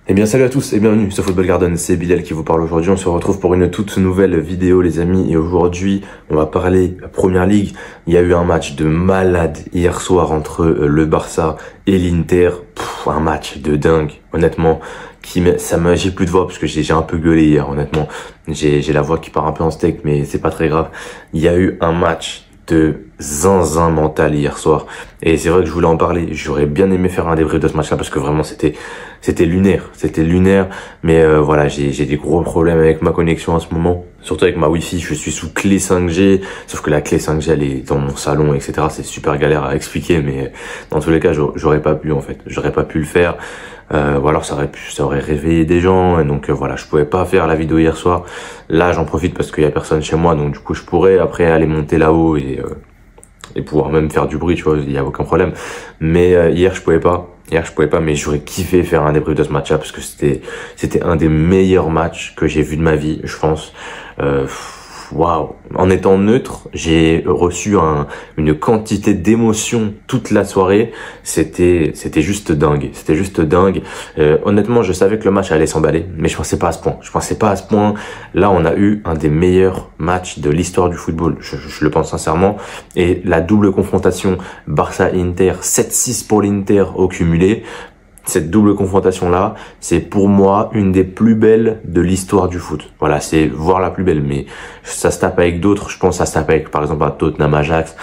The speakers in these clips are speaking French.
Eh bien salut à tous et bienvenue sur Football Garden, c'est Bilal qui vous parle aujourd'hui. On se retrouve pour une toute nouvelle vidéo les amis, et aujourd'hui on va parler Première Ligue. Il y a eu un match de malade hier soir entre le Barça et l'Inter. Un match de dingue, honnêtement. J'ai plus de voix parce que j'ai un peu gueulé hier, honnêtement. J'ai la voix qui part un peu en steak, mais c'est pas très grave. Il y a eu un match de zinzin mental hier soir, et c'est vrai que je voulais en parler. J'aurais bien aimé faire un débrief de ce match-là parce que vraiment c'était lunaire, mais voilà, j'ai des gros problèmes avec ma connexion en ce moment, surtout avec ma Wi-Fi. Je suis sous clé 5G, sauf que la clé 5G elle est dans mon salon, etc. C'est super galère à expliquer, mais dans tous les cas j'aurais pas pu le faire. Ou alors ça aurait réveillé des gens, et donc voilà, je pouvais pas faire la vidéo hier soir. Là j'en profite parce qu'il y a personne chez moi, donc du coup je pourrais après aller monter là-haut et pouvoir même faire du bruit, tu vois, il y a aucun problème. Mais hier je pouvais pas, mais j'aurais kiffé faire un débrief de ce match-là parce que c'était un des meilleurs matchs que j'ai vu de ma vie, je pense. Waouh! En étant neutre, j'ai reçu une quantité d'émotions toute la soirée. C'était juste dingue. Honnêtement, je savais que le match allait s'emballer, mais je pensais pas à ce point. Là, on a eu un des meilleurs matchs de l'histoire du football. Je le pense sincèrement. Et la double confrontation Barça-Inter, 7-6 pour l'Inter au cumulé. Cette double confrontation-là, c'est pour moi une des plus belles de l'histoire du foot. Voilà, c'est voire la plus belle, mais ça se tape avec d'autres. Je pense que ça se tape avec, par exemple, un Tottenham-Ajax,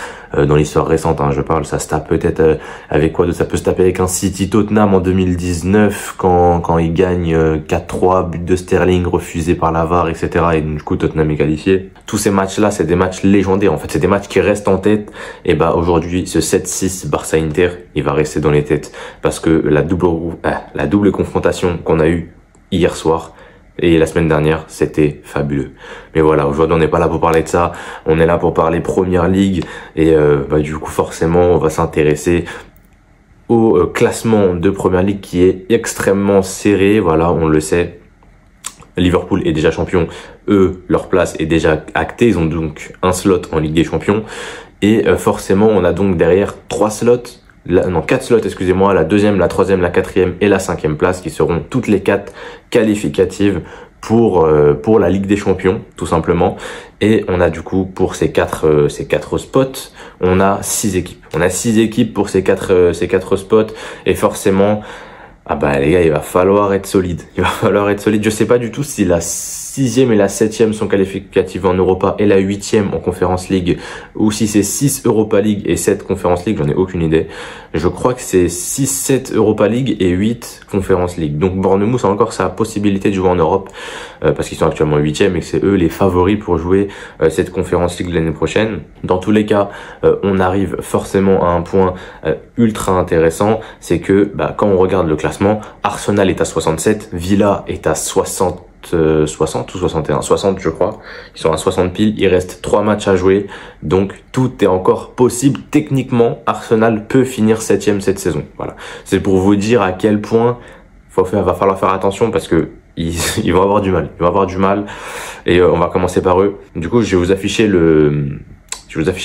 dans l'histoire récente, je parle. Ça se tape peut-être avec quoi d'autre? Ça peut se taper avec un City-Tottenham en 2019, quand ils gagnent 4-3, but de Sterling refusé par la VAR, etc. Et du coup, Tottenham est qualifié. Tous ces matchs-là, c'est des matchs légendaires. En fait, c'est des matchs qui restent en tête. Et aujourd'hui, ce 7-6 Barça-Inter, il va rester dans les têtes parce que la double confrontation qu'on a eue hier soir et la semaine dernière, c'était fabuleux. Mais voilà, aujourd'hui on n'est pas là pour parler de ça, on est là pour parler Première Ligue, et du coup forcément on va s'intéresser au classement de Première Ligue qui est extrêmement serré. Voilà, on le sait, Liverpool est déjà champion, eux leur place est déjà actée, ils ont donc un slot en Ligue des Champions, et forcément on a donc derrière 4 slots, excusez-moi, la deuxième, la troisième, la quatrième et la cinquième place qui seront toutes les 4 qualificatives pour la Ligue des Champions, tout simplement. Et on a du coup pour ces quatre spots, on a 6 équipes. On a 6 équipes pour ces quatre spots, et forcément, les gars, il va falloir être solide. Je sais pas du tout si la 6e et la 7e sont qualificatives en Europa et la 8e en Conference League, ou si c'est 6 Europa League et 7 Conference League, j'en ai aucune idée. Je crois que c'est 6-7 Europa League et 8 Conference League. Donc Bournemouth a encore sa possibilité de jouer en Europe, parce qu'ils sont actuellement 8e et que c'est eux les favoris pour jouer cette Conference League l'année prochaine. Dans tous les cas, on arrive forcément à un point ultra intéressant, c'est que quand on regarde le classement, Arsenal est à 67, Villa est à 60 ou 61, 60 je crois, ils sont à 60 piles, il reste 3 matchs à jouer, donc tout est encore possible. Techniquement, Arsenal peut finir 7e cette saison. Voilà, c'est pour vous dire à quel point va falloir faire attention, parce que ils vont avoir du mal, et on va commencer par eux. Du coup, je vais vous afficher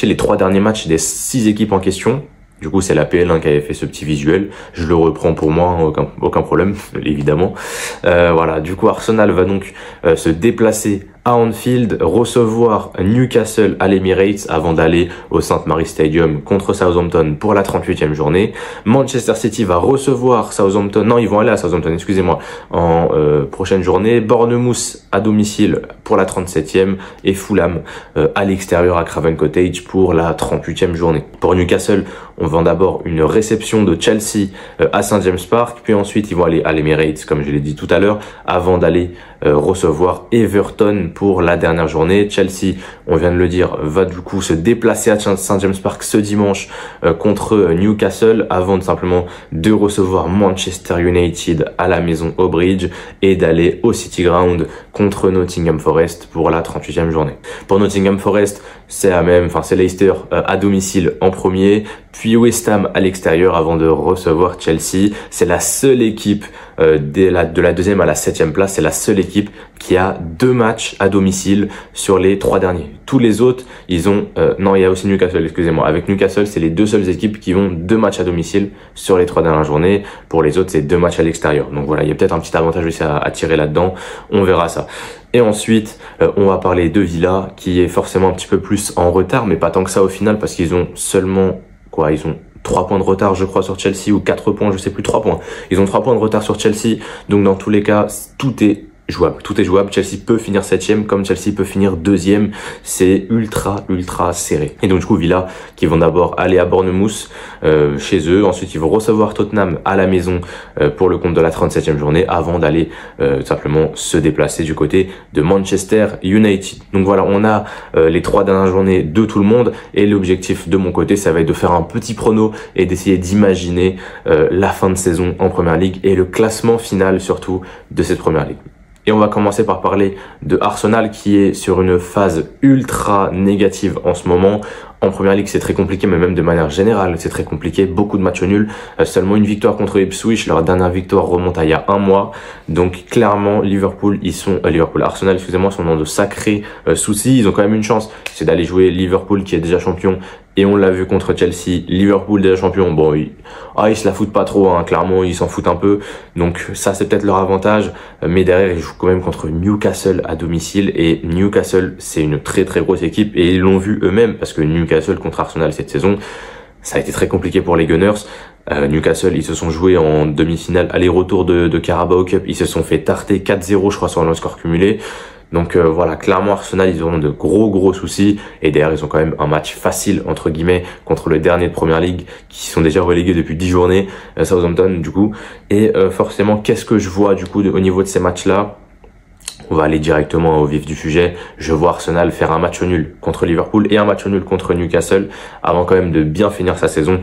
les 3 derniers matchs des 6 équipes en question. Du coup, c'est la PL1 qui avait fait ce petit visuel. Je le reprends pour moi, aucun problème, évidemment. Voilà, du coup, Arsenal va donc se déplacer à Anfield, recevoir Newcastle à l'Emirates avant d'aller au St. Mary's Stadium contre Southampton pour la 38e journée. Manchester City va recevoir Southampton, non, ils vont aller à Southampton, excusez-moi, en prochaine journée. Bournemouth à domicile pour la 37e, et Fulham à l'extérieur à Craven Cottage pour la 38e journée. Pour Newcastle, on vend d'abord une réception de Chelsea à St. James Park, puis ensuite ils vont aller à l'Emirates, comme je l'ai dit tout à l'heure, avant d'aller recevoir Everton pour la dernière journée. Chelsea, on vient de le dire, va du coup se déplacer à St. James Park ce dimanche contre Newcastle, avant simplement de recevoir Manchester United à la maison au Bridge et d'aller au City Ground contre Nottingham Forest pour la 38e journée. Pour Nottingham Forest, c'est Leicester à domicile en premier, puis puis West Ham à l'extérieur avant de recevoir Chelsea. C'est la seule équipe de la 2e à la 7e place, c'est la seule équipe qui a 2 matchs à domicile sur les 3 derniers. Tous les autres, ils ont... non, il y a aussi Newcastle, excusez-moi. Avec Newcastle, c'est les 2 seules équipes qui ont 2 matchs à domicile sur les 3 dernières journées. Pour les autres, c'est 2 matchs à l'extérieur. Donc voilà, il y a peut-être un petit avantage aussi à tirer là-dedans. On verra ça. Et ensuite, on va parler de Villa, qui est forcément un petit peu plus en retard, mais pas tant que ça au final, parce qu'ils ont seulement... Ils ont 3 points de retard, je crois, sur Chelsea, ou 4 points, je sais plus, 3 points. Ils ont 3 points de retard sur Chelsea. Donc dans tous les cas, tout est jouable. Tout est jouable. Chelsea peut finir 7e comme Chelsea peut finir 2e. C'est ultra serré. Et donc du coup, Villa qui vont d'abord aller à Bournemouth chez eux. Ensuite, ils vont recevoir Tottenham à la maison pour le compte de la 37e journée avant d'aller simplement se déplacer du côté de Manchester United. Donc voilà, on a les 3 dernières journées de tout le monde et l'objectif de mon côté, ça va être de faire un petit prono et d'essayer d'imaginer la fin de saison en Première Ligue et le classement final surtout de cette Première Ligue. Et on va commencer par parler de Arsenal qui est sur une phase ultra négative en ce moment. En Première Ligue, c'est très compliqué, mais même de manière générale, c'est très compliqué. Beaucoup de matchs nuls. Seulement une victoire contre Ipswich. Leur dernière victoire remonte à il y a 1 mois. Donc clairement, Arsenal, excusez-moi, sont dans de sacrés soucis. Ils ont quand même une chance. C'est d'aller jouer Liverpool qui est déjà champion. Et on l'a vu contre Chelsea, Liverpool déjà champion. Bon, ils se la foutent pas trop, hein. Clairement, ils s'en foutent un peu. Donc ça, c'est peut-être leur avantage. Mais derrière, ils jouent quand même contre Newcastle à domicile. Et Newcastle, c'est une très grosse équipe. Et ils l'ont vu eux-mêmes parce que Newcastle contre Arsenal cette saison, ça a été très compliqué pour les Gunners. Newcastle, ils se sont joués en demi-finale aller-retour de Carabao Cup. Ils se sont fait tarter 4-0, je crois, sur le score cumulé. Donc voilà, clairement Arsenal, ils auront de gros soucis et derrière ils ont quand même un match facile entre guillemets contre le dernier de Première Ligue qui sont déjà relégués depuis 10 journées, Southampton du coup. Et forcément, qu'est-ce que je vois du coup au niveau de ces matchs-là? On va aller directement au vif du sujet. Je vois Arsenal faire un match nul contre Liverpool et un match nul contre Newcastle avant quand même de bien finir sa saison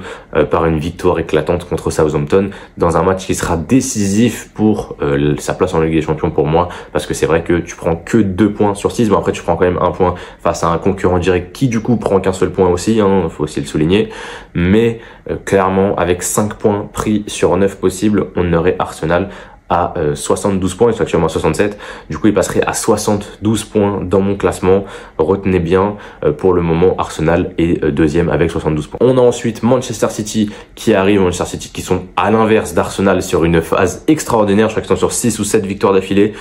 par une victoire éclatante contre Southampton dans un match qui sera décisif pour sa place en Ligue des Champions pour moi, parce que c'est vrai que tu prends que 2 points sur 6, mais après tu prends quand même 1 point face à un concurrent direct qui du coup prend qu'un seul point aussi, hein, faut aussi le souligner. Mais clairement, avec 5 points pris sur 9 possibles, on aurait Arsenal à 72 points, ils sont actuellement à 67. Du coup, il passerait à 72 points dans mon classement. Retenez bien, pour le moment, Arsenal est 2e avec 72 points. On a ensuite Manchester City qui arrive, Manchester City qui sont à l'inverse d'Arsenal sur une phase extraordinaire. Je crois qu'ils sont sur 6 ou 7 victoires d'affilée.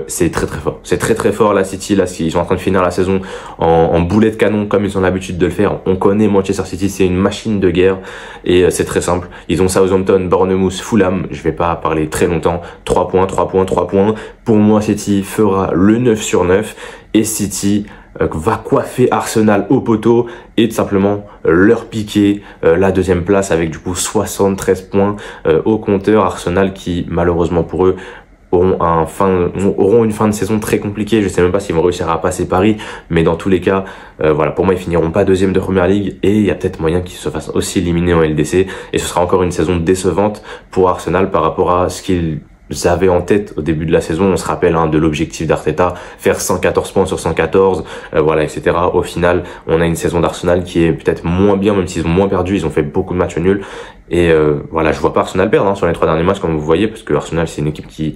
C'est très fort. C'est très fort la City. Là, ils sont en train de finir la saison en boulet de canon comme ils ont l'habitude de le faire. On connaît Manchester City, c'est une machine de guerre et c'est très simple. Ils ont Southampton, Bournemouth, Fulham. Je vais pas parler très longtemps. 3 points. Pour moi, City fera le 9 sur 9 et City va coiffer Arsenal au poteau et tout simplement leur piquer la 2e place avec du coup 73 points au compteur. Arsenal qui malheureusement pour eux auront une fin de saison très compliquée. Je sais même pas s'ils vont réussir à passer Paris, mais dans tous les cas, voilà, pour moi ils finiront pas 2e de Première Ligue et il y a peut-être moyen qu'ils se fassent aussi éliminer en LDC et ce sera encore une saison décevante pour Arsenal par rapport à ce qu'ils avaient en tête au début de la saison. On se rappelle de l'objectif d'Arteta, faire 114 points sur 114, voilà, etc. Au final, on a une saison d'Arsenal qui est peut-être moins bien, même s'ils ont moins perdu, ils ont fait beaucoup de matchs nuls. Et voilà, je vois pas Arsenal perdre sur les 3 derniers matchs comme vous voyez, parce que Arsenal c'est une équipe qui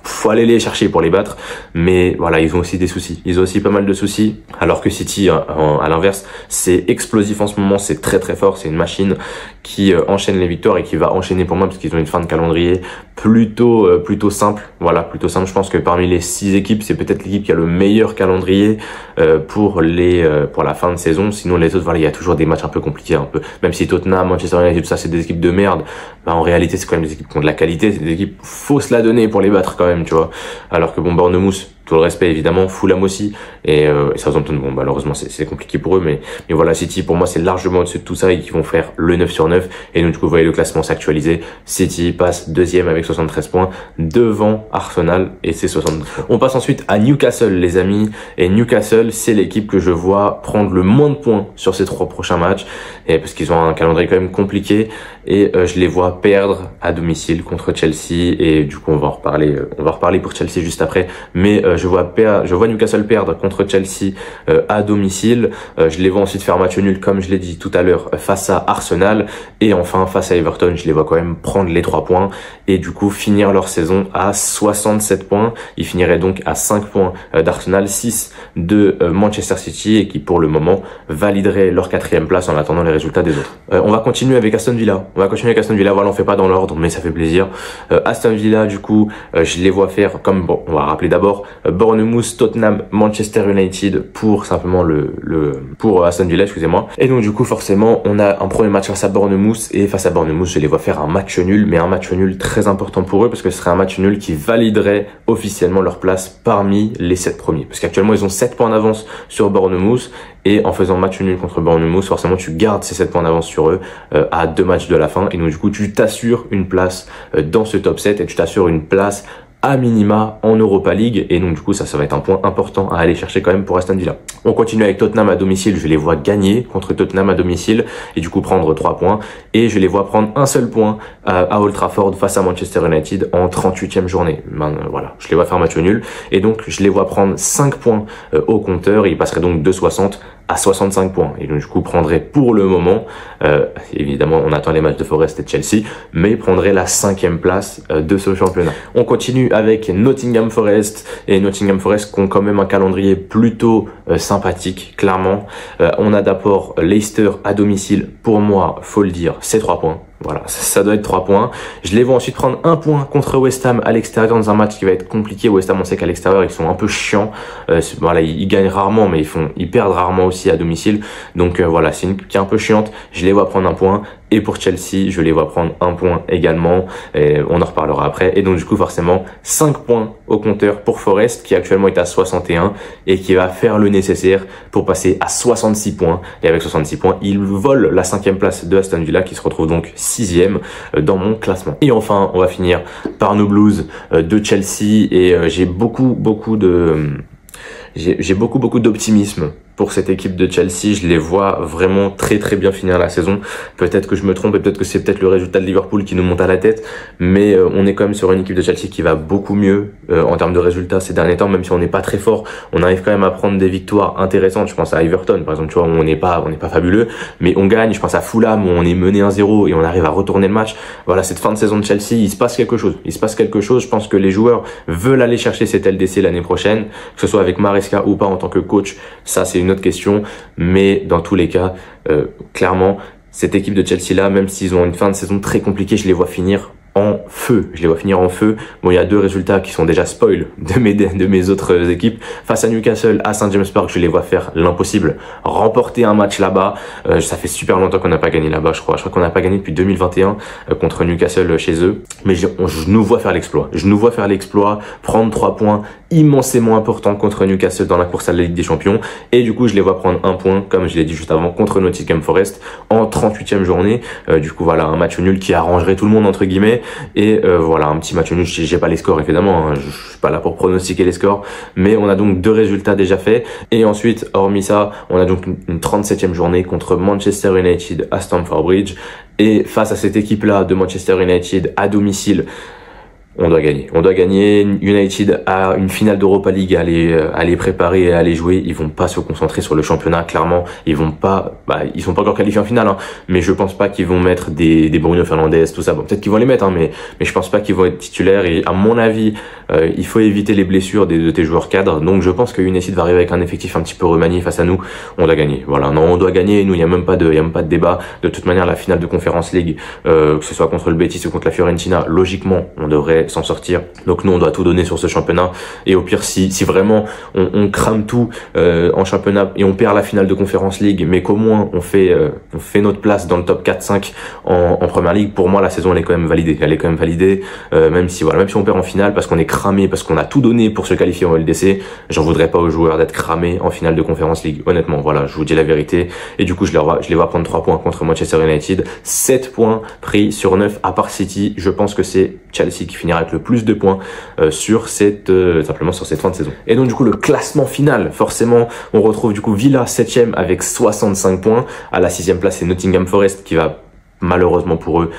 faut aller les chercher pour les battre, mais voilà, ils ont aussi des soucis. Ils ont aussi pas mal de soucis, alors que City à l'inverse, c'est explosif en ce moment, c'est très fort, c'est une machine qui enchaîne les victoires et qui va enchaîner pour moi parce qu'ils ont une fin de calendrier plutôt simple. Voilà, plutôt simple. Je pense que parmi les 6 équipes, c'est peut-être l'équipe qui a le meilleur calendrier pour la fin de saison. Sinon les autres, voilà, il y a toujours des matchs un peu compliqués, même si Tottenham, Manchester United, tout ça c'est des équipes de merde, en réalité c'est quand même des équipes qui ont de la qualité, c'est des équipes faut se la donner pour les battre quand même, tu vois. Alors que bon, Bournemouth, tout le respect évidemment, Fulham aussi et Southampton, bon malheureusement c'est compliqué pour eux, mais voilà, City pour moi c'est largement au-dessus de tout ça et qui vont faire le 9 sur 9 et donc du coup vous voyez le classement s'actualiser. City passe 2e avec 73 points devant Arsenal et c'est 72 points. On passe ensuite à Newcastle les amis, et Newcastle c'est l'équipe que je vois prendre le moins de points sur ces 3 prochains matchs et parce qu'ils ont un calendrier quand même compliqué et je les vois perdre à domicile contre Chelsea et du coup on va en reparler pour Chelsea juste après, mais je vois Newcastle perdre contre Chelsea à domicile. Je les vois ensuite faire match nul, comme je l'ai dit tout à l'heure, face à Arsenal. Et enfin, face à Everton, je les vois quand même prendre les 3 points et du coup finir leur saison à 67 points. Ils finiraient donc à 5 points d'Arsenal, 6 de Manchester City et qui pour le moment valideraient leur 4e place en attendant les résultats des autres. On va continuer avec Aston Villa. Voilà, on fait pas dans l'ordre, mais ça fait plaisir. Aston Villa, du coup, je les vois faire comme, bon, on va rappeler d'abord Bournemouth, Tottenham, Manchester United pour simplement pour Aston Villa, excusez-moi. Et donc du coup, forcément, on a un premier match face à Bournemouth et face à Bournemouth, je les vois faire un match nul, mais un match nul très important pour eux parce que ce serait un match nul qui validerait officiellement leur place parmi les 7 premiers. Parce qu'actuellement, ils ont 7 points d'avance sur Bournemouth et en faisant match nul contre Bournemouth, forcément, tu gardes ces 7 points d'avance sur eux à 2 matchs de la fin et donc du coup, tu t'assures une place dans ce top 7 et tu t'assures une place à minima en Europa League et donc du coup ça va être un point important à aller chercher quand même pour Aston Villa. On continue avec Tottenham à domicile, je les vois gagner contre Tottenham à domicile et du coup prendre 3 points et je les vois prendre un seul point à Old Trafford face à Manchester United en 38e journée. Voilà, je les vois faire match nul et donc je les vois prendre 5 points au compteur et ils passeraient donc de 60 à 65 points et donc du coup prendrait pour le moment évidemment on attend les matchs de Forest et de Chelsea mais il prendrait la 5e place de ce championnat. On continue avec Nottingham Forest et Nottingham Forest qui ont quand même un calendrier plutôt sympathique clairement. On a d'abord Leicester à domicile, pour moi faut le dire c'est 3 points. Voilà, ça doit être 3 points. Je les vois ensuite prendre 1 point contre West Ham à l'extérieur dans un match qui va être compliqué. West Ham, on sait qu'à l'extérieur, ils sont un peu chiants. Voilà, ils gagnent rarement, mais ils perdent rarement aussi à domicile. Donc voilà, c'est une qui est un peu chiante. Je les vois prendre 1 point. Et pour Chelsea, je les vois prendre 1 point également. Et on en reparlera après. Et donc du coup, forcément, 5 points au compteur pour Forest, qui actuellement est à 61 et qui va faire le nécessaire pour passer à 66 points. Et avec 66 points, il vole la 5e place de Aston Villa, qui se retrouve donc 6e dans mon classement. Et enfin, on va finir par nos Blues de Chelsea. Et j'ai beaucoup d'optimisme pour cette équipe de Chelsea. Je les vois vraiment très bien finir la saison. Peut-être que je me trompe et peut-être que c'est le résultat de Liverpool qui nous monte à la tête, mais on est quand même sur une équipe de Chelsea qui va beaucoup mieux en termes de résultats ces derniers temps. Même si on n'est pas très fort, on arrive quand même à prendre des victoires intéressantes. Je pense à Everton par exemple, tu vois, où on n'est pas fabuleux, mais on gagne. Je pense à Fulham où on est mené 1-0 et on arrive à retourner le match. Voilà, cette fin de saison de Chelsea, il se passe quelque chose. Je pense que les joueurs veulent aller chercher cette LDC l'année prochaine, que ce soit avec Maresca ou pas en tant que coach. Ça, c'est une autre question, mais dans tous les cas, clairement, cette équipe de Chelsea là, même s'ils ont une fin de saison très compliquée, je les vois finir en feu. Bon, il y a 2 résultats qui sont déjà spoil de mes autres équipes. Face à Newcastle, à St James Park, je les vois faire l'impossible. Remporter un match là-bas. Ça fait super longtemps qu'on n'a pas gagné là-bas, je crois. Je crois qu'on n'a pas gagné depuis 2021 contre Newcastle chez eux. Mais je nous vois faire l'exploit. Prendre 3 points immensément importants contre Newcastle dans la course à la Ligue des Champions. Et du coup, je les vois prendre 1 point, comme je l'ai dit juste avant, contre Nottingham Forest en 38e journée. Du coup, voilà, un match nul qui arrangerait tout le monde, entre guillemets. Et voilà, un petit match nul, j'ai pas les scores évidemment, hein, je suis pas là pour pronostiquer les scores, mais on a donc 2 résultats déjà faits. Et ensuite, hormis ça, on a donc une 37e journée contre Manchester United à Stamford Bridge. Et face à cette équipe-là de Manchester United à domicile, on doit gagner. United a une finale d'Europa League à aller préparer et à aller jouer. Ils vont pas se concentrer sur le championnat, clairement. Ils sont pas encore qualifiés en finale, hein. Mais je pense pas qu'ils vont mettre des Bruno Fernandes, tout ça. Bon, peut-être qu'ils vont les mettre, hein, mais je pense pas qu'ils vont être titulaires. Et à mon avis, il faut éviter les blessures de tes joueurs cadres. Donc je pense que United va arriver avec un effectif un petit peu remanié face à nous. On doit gagner. Voilà. Non, on doit gagner. Nous, il y a même pas de débat. De toute manière, la finale de Conference League, que ce soit contre le Betis ou contre la Fiorentina, logiquement, on devrait s'en sortir. Donc nous, on doit tout donner sur ce championnat. Et au pire, si vraiment on crame tout en championnat et on perd la finale de Conference League, mais qu'au moins on fait notre place dans le top 4-5 en Première Ligue, pour moi la saison elle est quand même validée. Même si on perd en finale parce qu'on est cramé, parce qu'on a tout donné pour se qualifier en LDC, j'en voudrais pas aux joueurs d'être cramés en finale de Conference League. Honnêtement, voilà, je vous dis la vérité. Et du coup, je les vois prendre 3 points contre Manchester United, 7 points pris sur 9 à part City. Je pense que c'est Chelsea qui finira avec le plus de points simplement sur cette fin de saison. Et donc du coup le classement final, forcément on retrouve du coup Villa 7e avec 65 points. À la 6e place c'est Nottingham Forest qui va malheureusement pour eux,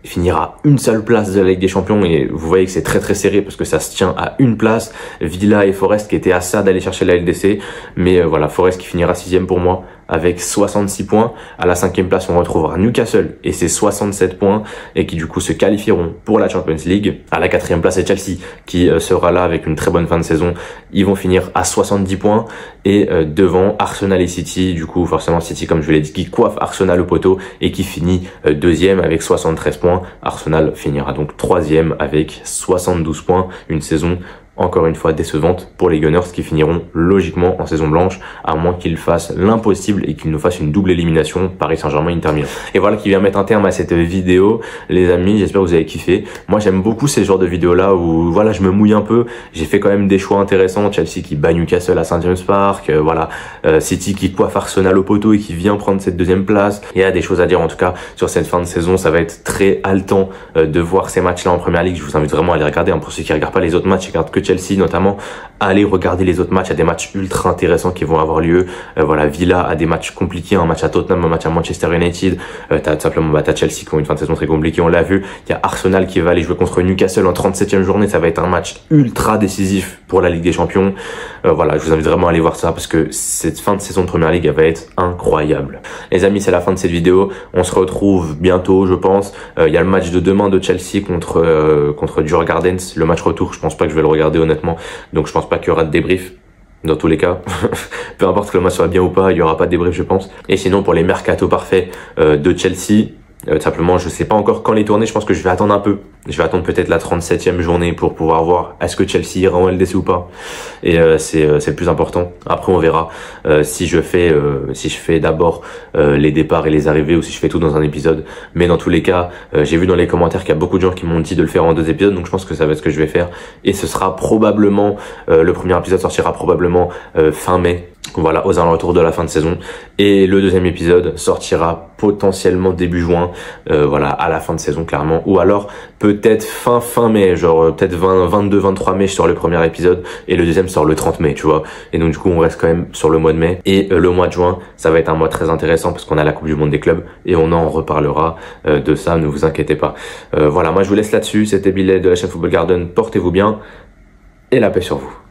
finira une seule place de la Ligue des Champions et vous voyez que c'est très très serré parce que ça se tient à une place. Villa et Forest qui étaient à ça d'aller chercher la LDC, mais voilà, Forest qui finira 6e pour moi avec 66 points. À la 5e place, on retrouvera Newcastle et ses 67 points et qui du coup se qualifieront pour la Champions League. À la 4e place, c'est Chelsea qui sera là avec une très bonne fin de saison. Ils vont finir à 70 points et devant Arsenal et City, du coup forcément City comme je vous l'ai dit qui coiffe Arsenal au poteau et qui finit 2e avec 73 points. Arsenal finira donc 3e avec 72 points, une saison encore une fois décevante pour les Gunners qui finiront logiquement en saison blanche, à moins qu'ils fassent l'impossible et qu'ils nous fassent une double élimination, Paris Saint-Germain, Inter Milan. Et voilà qui vient mettre un terme à cette vidéo, les amis, j'espère que vous avez kiffé. Moi j'aime beaucoup ces genres de vidéos là où voilà, je me mouille un peu, j'ai fait quand même des choix intéressants, Chelsea qui bat Newcastle à St James Park, voilà, City qui coiffe Arsenal au poteau et qui vient prendre cette 2e place. Il y a des choses à dire en tout cas sur cette fin de saison, ça va être très haletant de voir ces matchs là en première ligue, je vous invite vraiment à les regarder, pour ceux qui regardent pas les autres matchs, ils regardent que Chelsea notamment, allez regarder les autres matchs, il y a des matchs ultra intéressants qui vont avoir lieu. Voilà, Villa a des matchs compliqués, un match à Tottenham, un match à Manchester United, t'as simplement t'as Chelsea qui ont une fin de saison très compliquée, on l'a vu, il y a Arsenal qui va aller jouer contre Newcastle en 37e journée, ça va être un match ultra décisif pour la Ligue des Champions. Voilà, je vous invite vraiment à aller voir ça parce que cette fin de saison de Première Ligue elle va être incroyable. Les amis, c'est la fin de cette vidéo, on se retrouve bientôt je pense. Il y a le match de demain de Chelsea contre Djurgårdens, le match retour, je pense pas que je vais le regarder honnêtement, donc je pense pas qu'il y aura de débrief. Dans tous les cas, peu importe que le match soit bien ou pas, il y aura pas de débrief je pense. Et sinon pour les mercato parfaits de Chelsea, simplement je sais pas encore quand les tourner, je pense que je vais attendre un peu. Je vais attendre peut-être la 37e journée pour pouvoir voir est-ce que Chelsea ira en LDC ou pas. Et c'est le plus important. Après on verra si je fais d'abord les départs et les arrivées ou si je fais tout dans un épisode. Mais dans tous les cas, j'ai vu dans les commentaires qu'il y a beaucoup de gens qui m'ont dit de le faire en 2 épisodes, donc je pense que ça va être ce que je vais faire. Et ce sera probablement le premier épisode sortira probablement fin mai. Voilà, aux alentours de la fin de saison. Et le 2e épisode sortira potentiellement début juin, voilà, à la fin de saison clairement. Ou alors peut-être fin mai, genre peut-être 22-23 mai je sors le premier épisode et le 2e sort le 30 mai, tu vois. Et donc du coup on reste quand même sur le mois de mai. Et le mois de juin, ça va être un mois très intéressant parce qu'on a la Coupe du Monde des clubs et on en reparlera de ça, ne vous inquiétez pas. Voilà, moi je vous laisse là-dessus. C'était Billet de la chaîne Football Garden, portez-vous bien et la paix sur vous.